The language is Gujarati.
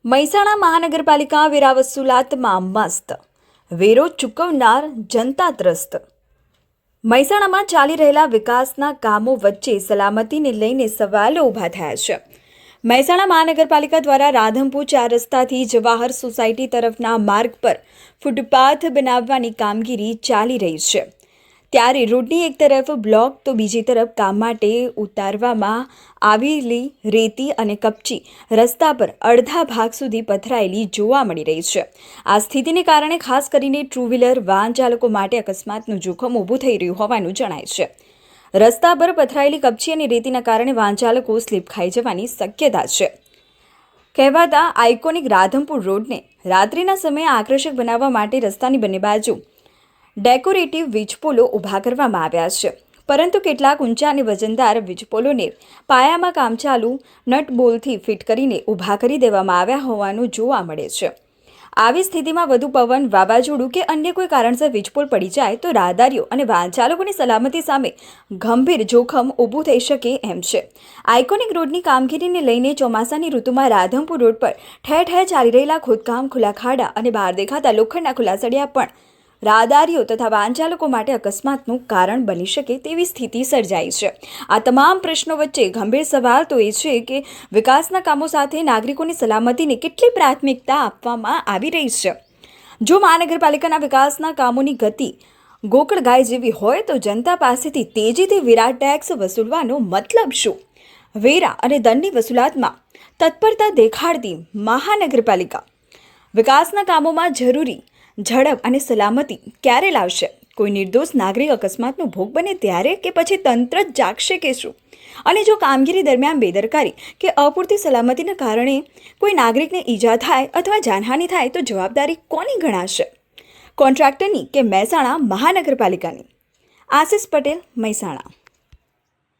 મહેસાણા મહાનગરપાલિકા વેરા વસૂલાતમાં મસ્ત, વેરો ચૂકવનાર જનતા ત્રસ્ત. મહેસાણામાં ચાલી રહેલા વિકાસના કામો વચ્ચે સલામતીને લઈને સવાલો ઊભા થયા છે. મહેસાણા મહાનગરપાલિકા દ્વારા રાધનપુર 4 રસ્તાથી જવાહર સોસાયટી તરફના માર્ગ પર ફૂટપાથ બનાવવાની કામગીરી ચાલી રહી છે. ત્યારે રોડની એક તરફ બ્લોક તો બીજી તરફ કામ માટે ઉતારવામાં આવેલી રેતી અને કપચી રસ્તા પર અડધા ભાગ સુધી પથરાયેલી જોવા મળી રહી છે. આ સ્થિતિને કારણે ખાસ કરીને ટુ વ્હીલર વાહન ચાલકો માટે અકસ્માતનું જોખમ ઊભું થઈ રહ્યું હોવાનું જણાય છે. રસ્તા પર પથરાયેલી કપચી અને રેતીના કારણે વાહન ચાલકો સ્લીપ ખાઈ જવાની શક્યતા છે. કહેવાતા આઇકોનિક રાધનપુર રોડને રાત્રિના સમયે આકર્ષક બનાવવા માટે રસ્તાની બંને બાજુ ડેકોરેટિવ વીજપોલો ઊભા કરવામાં આવ્યા છે. પરંતુ કેટલાક ઊંચા અને વજનદાર વીજપોલોને પાયામાં કામ ચાલુ નટબોલ્ટથી ફિટ કરીને ઊભા કરી દેવામાં આવ્યા હોવાનું જોવા મળે છે. આવી સ્થિતિમાં વધુ પવન, વાવાઝોડું કે અન્ય કોઈ કારણસર વીજપોલ પડી જાય તો રાહદારીઓ અને વાહન ચાલકોની સલામતી સામે ગંભીર જોખમ ઊભું થઈ શકે એમ છે. આઇકોનિક રોડની કામગીરીને લઈને ચોમાસાની ઋતુમાં રાધનપુર રોડ પર ઠેર ઠેર ચાલી રહેલા ખોદકામ, ખુલ્લા ખાડા અને બહાર દેખાતા લોખંડના ખુલ્લા સળિયા પણ રાહદારીઓ તથા વાહન ચાલકો માટે અકસ્માતનું કારણ બની શકે તેવી સ્થિતિ સર્જાઈ છે. આ તમામ પ્રશ્નો વચ્ચે ગંભીર સવાલ તો એ છે કે વિકાસના કામો સાથે નાગરિકોની સલામતીને કેટલી પ્રાથમિકતા આપવામાં આવી રહી છે. જો મહાનગરપાલિકાના વિકાસના કામોની ગતિ ગોકળગાય જેવી હોય તો જનતા પાસેથી તેજીથી વેરા ટેક્સ વસૂલવાનો મતલબ શું? વેરા અને દંડની વસૂલાતમાં તત્પરતા દેખાડતી મહાનગરપાલિકા વિકાસના કામોમાં જરૂરી ઝડપ અને સલામતી ક્યારે લાવશે? કોઈ નિર્દોષ નાગરિક અકસ્માતનો ભોગ બને ત્યારે કે પછી તંત્ર જ જાગશે કે શું? અને જો કામગીરી દરમિયાન બેદરકારી કે અપૂરતી સલામતીના કારણે કોઈ નાગરિકને ઈજા થાય અથવા જાનહાનિ થાય તો જવાબદારી કોની ગણાશે? કોન્ટ્રાક્ટરની કે મહેસાણા મહાનગરપાલિકાની? આશિષ પટેલ, મહેસાણા.